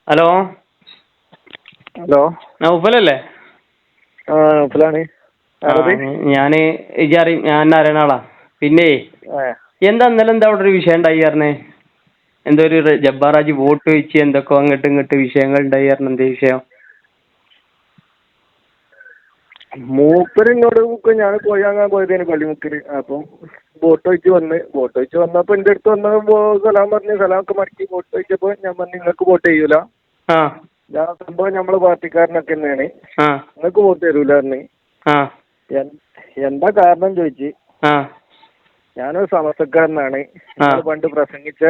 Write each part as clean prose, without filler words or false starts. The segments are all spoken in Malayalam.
Hello hello നൗഫലല്ലേ? നൗഫലാണ്. ഞാന് ഞാൻ അറിയണ ആളാ. പിന്നെ എന്താ ഇന്നലെ എന്താ അവിടെ ഒരു വിഷയം ഉണ്ടായി പറഞ്ഞേ? എന്തോ ഒരു ജബ്ബാറാജി വോട്ട് വെച്ച് എന്തൊക്കെ അങ്ങോട്ട് ഇങ്ങോട്ട് വിഷയങ്ങൾ ഉണ്ടായി പറഞ്ഞു. എന്തേ വിഷയം? മൂപ്പരിനോട് ഞാൻ കൊയ്യാങ്ങാൻ പോയതേന് പള്ളിമുക്കില്. അപ്പം വോട്ട് വെച്ച് വന്നപ്പോ എന്റെ അടുത്ത് വന്ന സലാം പറഞ്ഞു. സലാമൊക്കെ മടക്കി വോട്ട് വെച്ചപ്പോ ഞാൻ പറഞ്ഞു നിങ്ങൾക്ക് വോട്ട് ചെയ്യൂല, ഞാൻ സംഭവം നമ്മളെ പാർട്ടിക്കാരനൊക്കെ തന്നെയാണ്, നിങ്ങൾക്ക് വോട്ട് തരൂല പറഞ്ഞു. എന്താ കാരണം ചോദിച്ച്. ഞാനൊരു സമസ്തക്കാരനാണ്, നിങ്ങൾ പണ്ട് പ്രസംഗിച്ച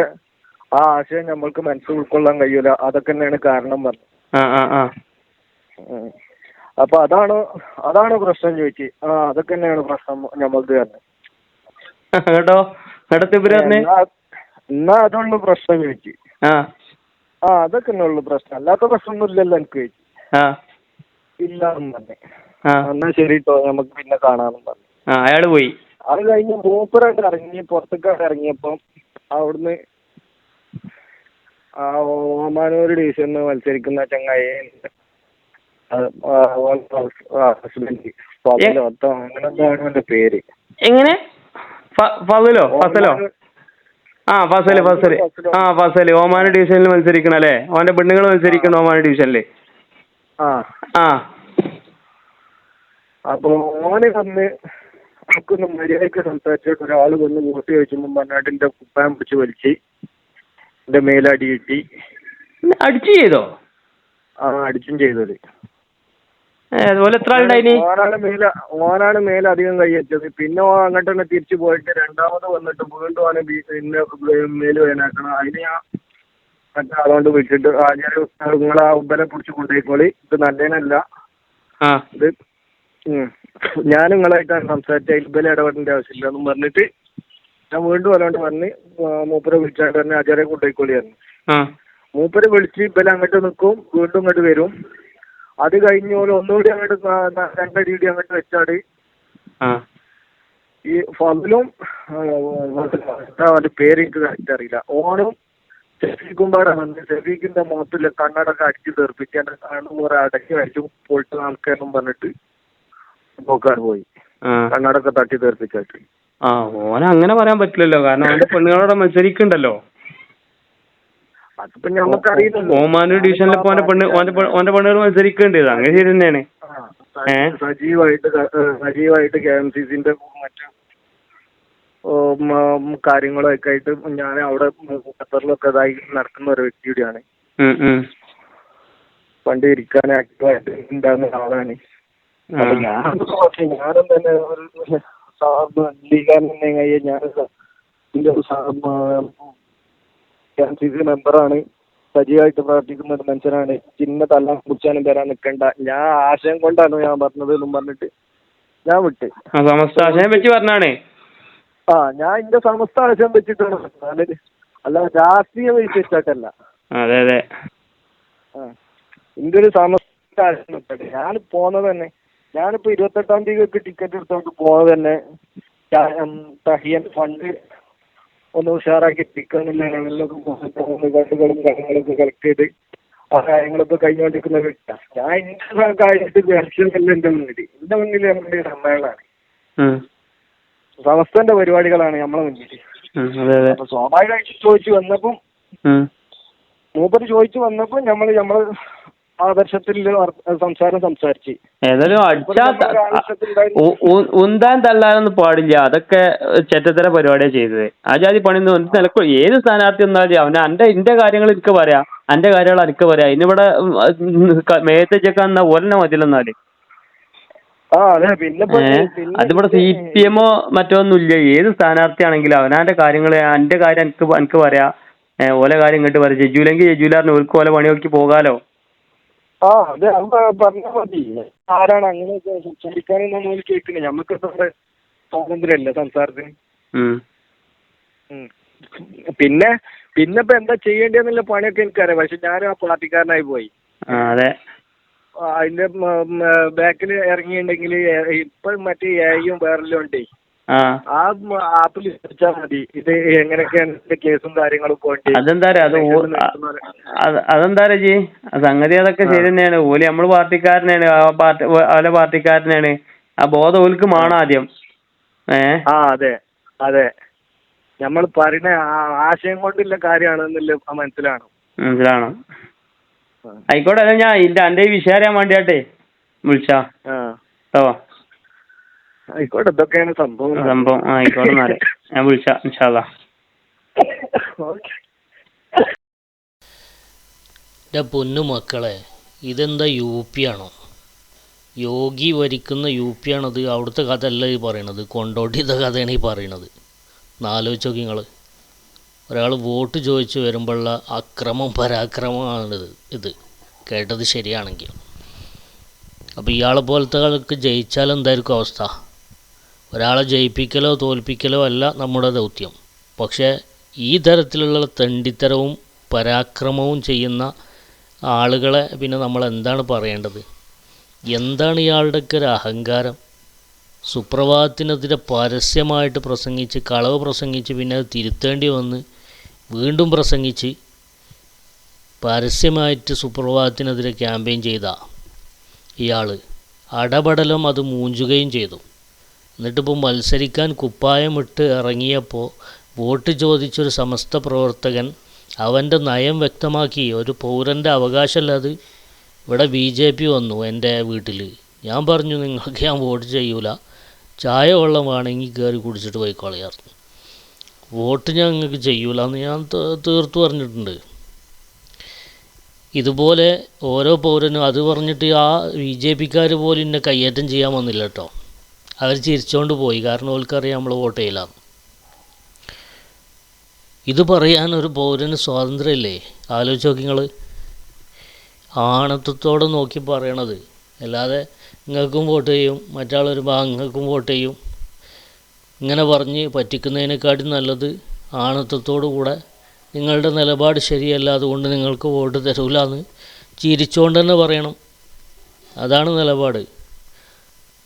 ആ ആശയം നമ്മൾക്ക് മനസ്സിൽ ഉൾക്കൊള്ളാൻ കഴിയൂല, അതൊക്കെ തന്നെയാണ് കാരണം പറഞ്ഞു. അപ്പൊ അതാണ് പ്രശ്നം ചോദിച്ചു. അതൊക്കെ തന്നെയാണ് പ്രശ്നം നമ്മൾക്ക് പറഞ്ഞു. എന്നാ അതുള്ളു പ്രശ്നം ചോദിച്ചു. അതൊക്കെ തന്നെ ഉള്ളു പ്രശ്നം, അല്ലാത്ത പ്രശ്നമൊന്നും ഇല്ലല്ലോ എനിക്ക് ചോദിച്ചു. ഇല്ലാന്നും പറഞ്ഞു. എന്നാ ശരി കേട്ടോ, നമുക്ക് പിന്നെ കാണാന്നും പറഞ്ഞു. അയാള് പോയി. അത് കഴിഞ്ഞ് മൂപ്പറായിട്ട് ഇറങ്ങി പുറത്തേക്കാട്ട് ഇറങ്ങിയപ്പം അവിടുന്ന് ആ ഓമാനൂർ ഡിവിഷനിൽ മത്സരിക്കുന്ന ചങ്ങായി ഹസ്ബൻഡ് അങ്ങനെന്താണ് അവന്റെ പേര്. എങ്ങനെ? ഫസലോ? ഫസല് ഓമാന ഡിവിഷനിൽ മത്സരിക്കണ അല്ലേ? ഓന്റെ പെണ്ണുങ്ങൾ മത്സരിക്കുന്ന ഓമാന ഡിവിഷനില്. അപ്പൊ ഓന് വന്ന് നമുക്കൊന്ന് മര്യാദക്ക് സംസാരിച്ചിട്ട് ഒരാൾ വന്ന് വോട്ട് ചോദിച്ചപ്പോൾ പറഞ്ഞാട്ട് എന്റെ കുപ്പായം പിടിച്ച് വലിച്ച് എന്റെ മേലടി കിട്ടി. അടിച്ചു ചെയ്തോ? അടിച്ചും ചെയ്തത്. ഓനാണ് മേലെ അധികം കൈവച്ചത്. പിന്നെ അങ്ങോട്ട് തന്നെ തിരിച്ചു പോയിട്ട് രണ്ടാമത് വന്നിട്ട് വീണ്ടും ആണ് പിന്നെ മേല് വേനാക്കണം. അതിന് ഞാൻ മറ്റേ അതുകൊണ്ട് വിളിച്ചിട്ട് നിങ്ങളെ ഉബനെ പിടിച്ച് കൊണ്ടുപോയിക്കോളി, ഇത് നല്ലതിനല്ല, ഇത് ഞാൻ നിങ്ങളായിട്ടാണ് സംസാരിച്ച ഇബല ഇടപെടേണ്ട ആവശ്യമില്ല എന്നും പറഞ്ഞിട്ട് ഞാൻ വീണ്ടും അല്ലാണ്ട് പറഞ്ഞ് മൂപ്പരെ വിളിച്ചാണ്ട് തന്നെ ആചാര്യ കൊണ്ടുപോയിക്കോളിയായിരുന്നു. മൂപ്പര് വിളിച്ച് ഇബല അങ്ങോട്ട് നിൽക്കും, വീണ്ടും ഇങ്ങോട്ട് വരും. അത് കഴിഞ്ഞ പോലെ ഒന്നുകൂടി അങ്ങോട്ട് രണ്ടടി അങ്ങോട്ട് വെച്ചാട് ഈ ഫതിലും അവന്റെ പേര് എനിക്ക് കറക്റ്റ് അറിയില്ല, ഓനും ഷെഫീഖും പാടെ വന്ന് ഷെഫീഖിന്റെ മുഖത്തില് കണ്ണടക്കം അടിച്ച് തീർപ്പിച്ച് എന്റെ കണ്ണുമുറ അടക്കി അടിച്ചു പോയിട്ട് ആൾക്കാരെന്നും പറഞ്ഞിട്ട് പോക്കാട് പോയി. കണ്ണടക്കം തട്ടി തീർപ്പിച്ചായിട്ട്. ഓന അങ്ങനെ പറയാൻ പറ്റില്ലല്ലോ, കാരണം അവന്റെ പെണ്ണുങ്ങളോടെ മത്സരിക്കണ്ടല്ലോ. അതിപ്പോ ഞമ്മക്കറിയില്ലല്ലോ. ഓമാനൂർ ഡിവിഷനിൽ ഇപ്പൊ ഓന്റെ പെണ്ണുകൾ മത്സരിക്കേണ്ടത് അങ്ങനെ ശരി തന്നെയാണ്. സജീവായിട്ട് KMCCന്റെ മറ്റു കാര്യങ്ങളൊക്കെ ആയിട്ട് ഞാൻ അവിടെ ഖത്തറിലൊക്കെ ഇതായി നടക്കുന്ന ഒരു വ്യക്തി കൂടിയാണ്. പണ്ട് ഇരിക്കാൻ ആക്റ്റീവായിട്ട് ഉണ്ടാകുന്ന ആളാണ്. അപ്പൊ ഞാനും തന്നെ ഒരു ലീഗാരൻ ഞാൻ KMCC മെമ്പറാണ്, സജീവമായിട്ട് പ്രവർത്തിക്കുന്ന ഒരു മനുഷ്യനാണ്, ചിന്ന തല്ലാൻ കുടിച്ചാനും തരാൻ നിൽക്കണ്ട, ഞാൻ ആശയം കൊണ്ടാണ് ഞാൻ പറഞ്ഞത് എന്നും പറഞ്ഞിട്ട് ഞാൻ വിട്ട്. ഞാൻ എന്റെ സമസ്ത ആശയം വെച്ചിട്ടാണ് പറഞ്ഞത്, അല്ല രാഷ്ട്രീയം വെച്ചിട്ടല്ല. എന്റെ ഒരു സമസ്ത ആശയം വെച്ചിട്ട് ഞാൻ പോന്നത് തന്നെ. ഞാനിപ്പോ 28-ാം തീയതിക്ക് ടിക്കറ്റ് എടുത്തോണ്ട് പോന്നത് തന്നെ തഹിയൻ ഫണ്ട് ഒന്ന് ഉഷാറാക്കി എത്തിക്കാനുള്ള ലെവലിലൊക്കെ ഫണ്ടുകളും കാര്യങ്ങളൊക്കെ കളക്ട് ചെയ്ത് ആ കാര്യങ്ങളൊക്കെ കഴിഞ്ഞുകൊണ്ടിരിക്കുന്ന വ്യക്തിയാണ് ഞാൻ. ഇന്ന കാര്യത്തിൽ ലക്ഷ്യമല്ല എന്റെ മുന്നിൽ. എന്റെ മുന്നിൽ നമ്മുടെ സമ്മേളനമാണ്, സമസ്തന്റെ പരിപാടികളാണ് നമ്മളെ മുന്നിൽ. അപ്പൊ സ്വാഭാവികമായിട്ട് മൂപ്പര് ചോദിച്ചു വന്നപ്പോ നമ്മള് ആദർശത്തിലുള്ള സംസാരിച്ച് ഉന്താൻ തള്ളാനൊന്നും പാടില്ല. അതൊക്കെ ചെറ്റത്തര പരിപാടിയാണ് ചെയ്തത്. ആ ജാതി പണിയൊന്നും നിലക്ക് ഏത് സ്ഥാനാർത്ഥി വന്നാലും എന്റെ കാര്യങ്ങൾ എനിക്ക് പറയാം, എന്റെ കാര്യങ്ങൾ എനിക്ക് പറയാം. ഇന്നിവിടെ മേത്തേച്ചൊക്കെ എന്നാ ഒരെണ്ണം മതിലെന്നാല്. അതിവിടെ CPM മറ്റൊന്നുമില്ല. ഏത് സ്ഥാനാർത്ഥിയാണെങ്കിലും അവനാന്റെ കാര്യങ്ങൾ എന്റെ കാര്യം എനിക്ക് പറയാം, ഓലെ കാര്യം ഇങ്ങോട്ട് പറയാം. ജജൂലെങ്കിൽ ജജൂലാറിന് ഒരു ഓലെ പണി നോക്കി പോകാലോ. അതെ, അത് പറഞ്ഞാൽ മതി. ആരാണ് അങ്ങനെയൊക്കെ സംസാരിക്കാനെന്ന് കേൾക്കുന്നത്? ഞമ്മക്ക് സ്വാതന്ത്ര്യമല്ലേ സംസാരത്തിന്. പിന്നെ ഇപ്പൊ എന്താ ചെയ്യേണ്ടതെന്നുള്ള പണിയൊക്കെ എനിക്കറിയാം. പക്ഷെ ഞാനും ആ പാർട്ടിക്കാരനായി പോയി. അതിന്റെ ബാക്കിൽ ഇറങ്ങിയിട്ടുണ്ടെങ്കിൽ ഇപ്പൊ മറ്റേ ഏയും വേറെല്ലാം ഉണ്ടേ. ആ ആപ്പിൽ ചോദിച്ചാൽ മതി ഇത് എങ്ങനെയൊക്കെയാണ് ഇതിന്റെ കേസും കാര്യങ്ങളും പോയിട്ട്. അതെന്താ അതെന്താ ജി സംഗതി അതൊക്കെ ശരി തന്നെയാണ്. ഓല് നമ്മള് പാർട്ടിക്കാരനാണ്, ഓലെ പാർട്ടിക്കാരനാണ്. ആ ബോധം ഓൽക്ക് മാണം ആദ്യം. അതെ അതെ, നമ്മൾ പറയുന്ന ആശയം കൊണ്ടുള്ള കാര്യമാണെന്നില്ല മനസ്സിലാണം. ആയിക്കോട്ടെ. അല്ല ഞാൻ എന്റെ വിഷയം അറിയാൻ വേണ്ടിയാട്ടെ വിളിച്ചാ. ആയിക്കോട്ടെ, ഇതൊക്കെയാണ് സംഭവം. ആയിക്കോട്ടെ എന്നാല് ഞാൻ വിളിച്ചാ ഇൻഷാ അല്ലാ. എൻ്റെ പൊന്നു മക്കളെ, ഇതെന്താ UP ആണോ? യോഗി ഭരിക്കുന്ന UP ആണത്. അവിടുത്തെ കഥ അല്ല ഈ പറയണത്, കൊണ്ടോട്ടിയുടെ കഥയാണ് ഈ പറയണത്. ആലോചിച്ച് നോക്കി നിങ്ങൾ. ഒരാൾ വോട്ട് ചോദിച്ച് വരുമ്പോഴുള്ള അക്രമം പരാക്രമമാണിത്. ഇത് കേട്ടത് ശരിയാണെങ്കിൽ. അപ്പോൾ ഇയാളെ പോലത്തെ ആൾക്ക് ജയിച്ചാൽ എന്തായിരിക്കും അവസ്ഥ? ഒരാളെ ജയിപ്പിക്കലോ തോൽപ്പിക്കലോ അല്ല നമ്മുടെ ദൗത്യം. പക്ഷേ ഈ തരത്തിലുള്ള തെണ്ടിത്തരവും പരാക്രമവും ചെയ്യുന്ന ആളുകളെ പിന്നെ നമ്മൾ എന്താണ് പറയേണ്ടത്? എന്താണ് ഇയാളുടെയൊക്കെ ഒരു അഹങ്കാരം? സുപ്രഭാതത്തിനെതിരെ പരസ്യമായിട്ട് പ്രസംഗിച്ച്, കളവ് പ്രസംഗിച്ച്, പിന്നെ അത് തിരുത്തേണ്ടി വന്ന് വീണ്ടും പ്രസംഗിച്ച് പരസ്യമായിട്ട് സുപ്രഭാതത്തിനെതിരെ ക്യാമ്പയിൻ ചെയ്ത ഇയാൾ അടപടലം അത് മൂഞ്ചുകയും ചെയ്തു. എന്നിട്ടിപ്പോൾ മത്സരിക്കാൻ കുപ്പായമിട്ട് ഇറങ്ങിയപ്പോൾ വോട്ട് ചോദിച്ചൊരു സമസ്ത പ്രവർത്തകൻ അവൻ്റെ നയം വ്യക്തമാക്കി. ഒരു പൗരൻ്റെ അവകാശമല്ല അത്. ഇവിടെ BJP വന്നു എൻ്റെ വീട്ടിൽ. ഞാൻ പറഞ്ഞു നിങ്ങൾക്ക് ഞാൻ വോട്ട് ചെയ്യൂല, ചായ വെള്ളം വേണമെങ്കിൽ കയറി കുടിച്ചിട്ട് പോയിക്കോളിയായിരുന്നു. വോട്ട് ഞാൻ നിങ്ങൾക്ക് ചെയ്യൂല എന്ന് ഞാൻ തീർത്തു പറഞ്ഞിട്ടുണ്ട്. ഇതുപോലെ ഓരോ പൗരനും അത് പറഞ്ഞിട്ട് ആ BJPക്കാർ പോലും എന്നെ കയ്യേറ്റം ചെയ്യാൻ വന്നില്ല കേട്ടോ. അവർ ചിരിച്ചുകൊണ്ട് പോയി. കാരണം അവർക്കറിയാം നമ്മൾ വോട്ട് ചെയ്യില്ല. ഇത് പറയാൻ ഒരു പൗരന് സ്വാതന്ത്ര്യമില്ലേ? ആലോചിച്ച് നോക്കി നിങ്ങൾ. ആണത്വത്തോടെ നോക്കി പറയണത്. അല്ലാതെ നിങ്ങൾക്കും വോട്ട് ചെയ്യും, മറ്റാളൊരു നിങ്ങൾക്കും വോട്ട് ചെയ്യും, ഇങ്ങനെ പറഞ്ഞ് പറ്റിക്കുന്നതിനെക്കാട്ടും നല്ലത് ആണത്വത്തോടു കൂടെ നിങ്ങളുടെ നിലപാട് ശരിയല്ല, അതുകൊണ്ട് നിങ്ങൾക്ക് വോട്ട് തരൂല എന്ന് ചിരിച്ചുകൊണ്ട് തന്നെ പറയണം. അതാണ് നിലപാട്.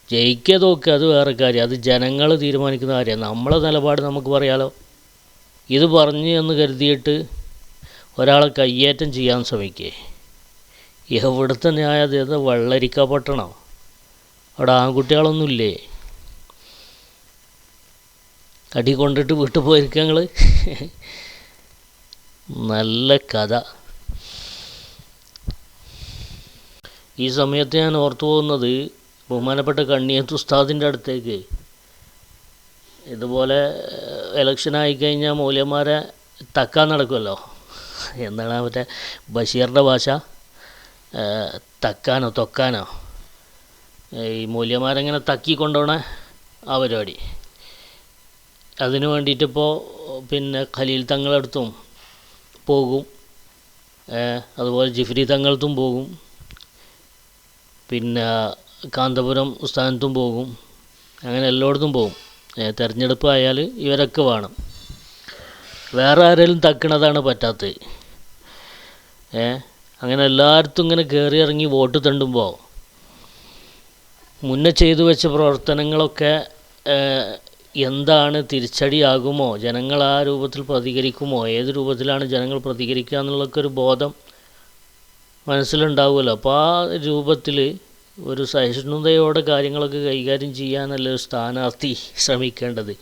ജയിക്കുക തോക്കുക അത് വേറെ കാര്യം, അത് ജനങ്ങൾ തീരുമാനിക്കുന്ന കാര്യമാണ്. നമ്മളെ നിലപാട് നമുക്ക് പറയാലോ. ഇത് പറഞ്ഞു എന്ന് കരുതിയിട്ട് ഒരാളെ കയ്യേറ്റം ചെയ്യാൻ ശ്രമിക്കേ. എവിടുത്തെ ന്യായാധിപത വെള്ളരിക്ക പട്ടണോ? അവിടെ ആൺകുട്ടികളൊന്നുമില്ലേ? അടി കൊണ്ടിട്ട് വീട്ടിൽ പോയിരിക്കുക ഞങ്ങൾ. നല്ല കഥ. ഈ സമയത്ത് ഞാൻ ഓർത്തു പോകുന്നത് ബഹുമാനപ്പെട്ട കണ്ണിയത്ത് ഉസ്താദിൻ്റെ അടുത്തേക്ക് ഇതുപോലെ ഇലക്ഷൻ ആയിക്കഴിഞ്ഞാൽ മൗലന്മാരെ തക്കാൻ നടക്കുമല്ലോ. എന്താണ് മറ്റേ ബഷീറിൻ്റെ ഭാഷ? തക്കാനോ തൊക്കാനോ? ഈ മൗലന്മാരെങ്ങനെ തക്കി കൊണ്ടുപോകണ ആ പരിപാടി. അതിനു വേണ്ടിയിട്ടിപ്പോൾ പിന്നെ ഖലീൽ തങ്ങളടുത്തും പോകും, അതുപോലെ ജിഫ്രി തങ്ങളടുത്തും പോകും, പിന്നെ കാന്തപുരം ഉസ്താനത്തും പോകും, അങ്ങനെ എല്ലായിടത്തും പോകും. തിരഞ്ഞെടുപ്പ് ആയാൽ ഇവരൊക്കെ വേണം. വേറെ ആരെങ്കിലും തക്കണതാണ് പറ്റാത്തത്. അങ്ങനെ എല്ലായിടത്തും ഇങ്ങനെ കയറി ഇറങ്ങി വോട്ട് തണ്ടുമ്പോൾ മുന്നേ ചെയ്തു വെച്ച പ്രവർത്തനങ്ങളൊക്കെ എന്താണ് തിരിച്ചടിയാകുമോ, ജനങ്ങൾ ആ രൂപത്തിൽ പ്രതികരിക്കുമോ, ഏത് രൂപത്തിലാണ് ജനങ്ങൾ പ്രതികരിക്കുക എന്നുള്ളതൊക്കെ ഒരു ബോധം മനസ്സിലുണ്ടാവുമല്ലോ. അപ്പോൾ ആ രൂപത്തിൽ ഒരു സഹിഷ്ണുതയോടെ കാര്യങ്ങളൊക്കെ കൈകാര്യം ചെയ്യാനല്ല ഒരു സ്ഥാനാർത്ഥി ശ്രമിക്കേണ്ടത്.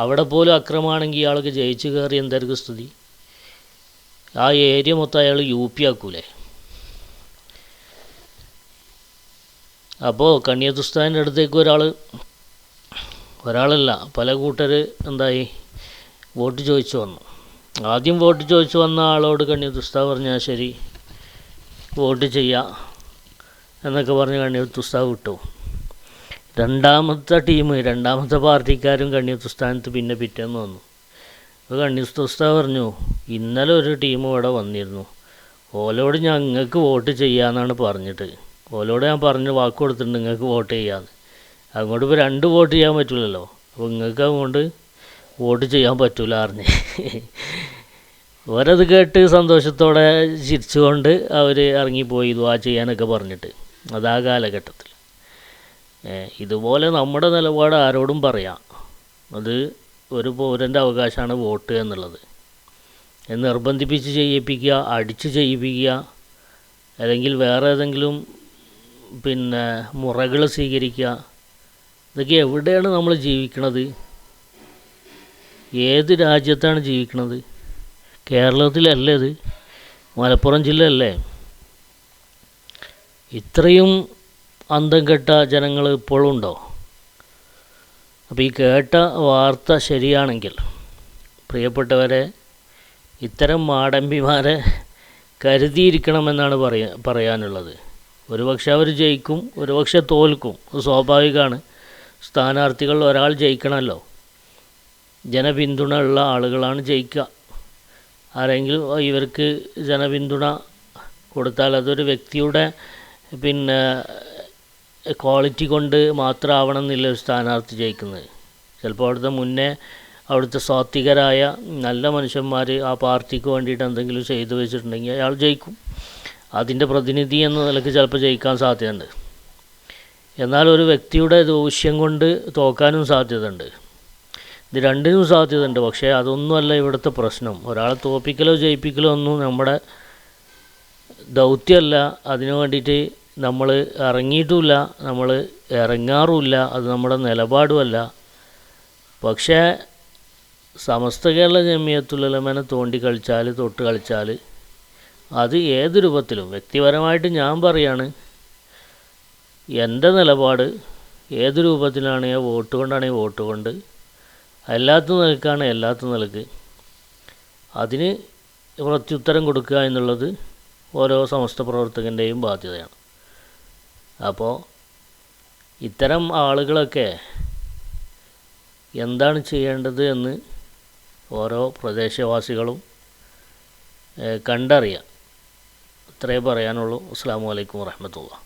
അവിടെ പോലും അക്രമമാണെങ്കിൽ ഇയാൾക്ക് ജയിച്ചു കയറി എന്തായിരിക്കും സ്ഥിതി? ആ ഏരിയ മൊത്തം അയാൾ UP ആക്കൂലേ? അപ്പോൾ കണ്ണിയത്ത് ഉസ്താദിൻ്റെ അടുത്തേക്ക് ഒരാളല്ല പല കൂട്ടർ എന്തായി വോട്ട് ചോദിച്ചു വന്നു. ആദ്യം വോട്ട് ചോദിച്ചു വന്ന ആളോട് കണ്ണിയത്ത് ഉസ്താദ് പറഞ്ഞാൽ ശരി വോട്ട് ചെയ്യാം എന്നൊക്കെ പറഞ്ഞ് കണ്ണിയത്ത് ഉസ്താദ് വിട്ടു. രണ്ടാമത്തെ പാർട്ടിക്കാരും കണ്ണിയത്ത് ഉസ്താദത്ത് പിന്നെ പിറ്റേന്ന് വന്നു. അപ്പോൾ കണ്ണിയത്ത് ഉസ്താദ് പറഞ്ഞു, ഇന്നലെ ഒരു ടീം ഇവിടെ വന്നിരുന്നു, ഓലോട് ഞങ്ങൾക്ക് വോട്ട് ചെയ്യാമെന്നാണ് പറഞ്ഞിട്ട്. ഓലോട് ഞാൻ പറഞ്ഞ് വാക്ക് കൊടുത്തിട്ടുണ്ട് നിങ്ങൾക്ക് വോട്ട് ചെയ്യാമെന്ന്. അങ്ങോട്ട് ഇപ്പോൾ 2 വോട്ട് ചെയ്യാൻ പറ്റില്ലല്ലോ, അപ്പോൾ നിങ്ങൾക്ക് അതുകൊണ്ട് വോട്ട് ചെയ്യാൻ പറ്റില്ല അറിഞ്ഞ്. അവരത് കേട്ട് സന്തോഷത്തോടെ ചിരിച്ചുകൊണ്ട് അവർ ഇറങ്ങിപ്പോയി ദുആ ചെയ്യാനൊക്കെ പറഞ്ഞിട്ട്. അതാ കാലഘട്ടത്തിൽ. ഇതുപോലെ നമ്മുടെ നിലപാട് ആരോടും പറയാം. അത് ഒരു പൗരൻ്റെ അവകാശമാണ് വോട്ട് എന്നുള്ളത്. നിർബന്ധിപ്പിച്ച് ചെയ്യിപ്പിക്കുക, അടിച്ച് ചെയ്യിപ്പിക്കുക, അല്ലെങ്കിൽ വേറെ ഏതെങ്കിലും മുറകൾ സ്വീകരിക്കുക, ഇതൊക്കെ എവിടെയാണ് നമ്മൾ ജീവിക്കണത്? ഏത് രാജ്യത്താണ് ജീവിക്കണത്? കേരളത്തിലല്ലേ ഇത്? മലപ്പുറം ജില്ലയല്ലേ? ഇത്രയും അന്തം കെട്ട ജനങ്ങൾ ഇപ്പോഴും ഉണ്ടോ? അപ്പോൾ ഈ കേട്ട വാർത്ത ശരിയാണെങ്കിൽ പ്രിയപ്പെട്ടവരെ, ഇത്തരം മാടമ്പിമാരെ കരുതിയിരിക്കണമെന്നാണ് പറയാനുള്ളത്. ഒരുപക്ഷെ അവർ ജയിക്കും, ഒരുപക്ഷെ തോൽക്കും, സ്വാഭാവികമാണ്. സ്ഥാനാർത്ഥികൾ ഒരാൾ ജയിക്കണമല്ലോ. ജനപിന്തുണ ഉള്ള ആളുകളാണ് ജയിക്കുക. ആരെങ്കിലും ഇവർക്ക് ജനപിന്തുണ കൊടുത്താൽ അതൊരു വ്യക്തിയുടെ ക്വാളിറ്റി കൊണ്ട് മാത്രമാവണം എന്നില്ല ഒരു സ്ഥാനാർത്ഥി ജയിക്കുന്നത്. ചിലപ്പോൾ അവിടുത്തെ സ്വാത്വികരായ നല്ല മനുഷ്യന്മാർ ആ പാർട്ടിക്ക് വേണ്ടിയിട്ട് എന്തെങ്കിലും ചെയ്തു വെച്ചിട്ടുണ്ടെങ്കിൽ അയാൾ ജയിക്കും. അതിൻ്റെ പ്രതിനിധി എന്ന നിലയ്ക്ക് ചിലപ്പോൾ ജയിക്കാൻ സാധ്യതയുണ്ട്. എന്നാൽ ഒരു വ്യക്തിയുടെ ദൂഷ്യം കൊണ്ട് തോക്കാനും സാധ്യതയുണ്ട്. ഇത് രണ്ടിനും സാധ്യതയുണ്ട്. പക്ഷേ അതൊന്നുമല്ല ഇവിടുത്തെ പ്രശ്നം. ഒരാളെ തോൽപ്പിക്കലോ ജയിപ്പിക്കലോ ഒന്നും നമ്മുടെ ദൗത്യമല്ല. അതിനു വേണ്ടിയിട്ട് നമ്മൾ ഇറങ്ങിയിട്ടുമില്ല, നമ്മൾ ഇറങ്ങാറുമില്ല. അത് നമ്മുടെ നിലപാടുമല്ല. പക്ഷേ സമസ്ത കേരള ജമിയത്തുൽ ഉലമനെ തോണ്ടി കളിച്ചാൽ, തൊട്ട് കളിച്ചാൽ, അത് ഏത് രൂപത്തിലും വ്യക്തിപരമായിട്ട് ഞാൻ പറയാണ്, എൻ്റെ നിലപാട് ഏത് രൂപത്തിലാണെങ്കിൽ വോട്ട് കൊണ്ടാണെങ്കിൽ വോട്ട് കൊണ്ട്, അല്ലാത്ത നിലക്കാണ് അല്ലാത്ത നിലക്ക് അതിന് പ്രത്യുത്തരം കൊടുക്കുക എന്നുള്ളത് ഓരോ സമസ്ത പ്രവർത്തകൻ്റെയും ബാധ്യതയാണ്. അപ്പോൾ ഇത്തരം ആളുകളൊക്കെ എന്താണ് ചെയ്യേണ്ടത് എന്ന് ഓരോ പ്രദേശവാസികളും കണ്ടറിയാം. ഇത്രയേ പറയാനുള്ളൂ. അസ്സലാമു അലൈക്കും വറഹ്മത്തുള്ളാഹി.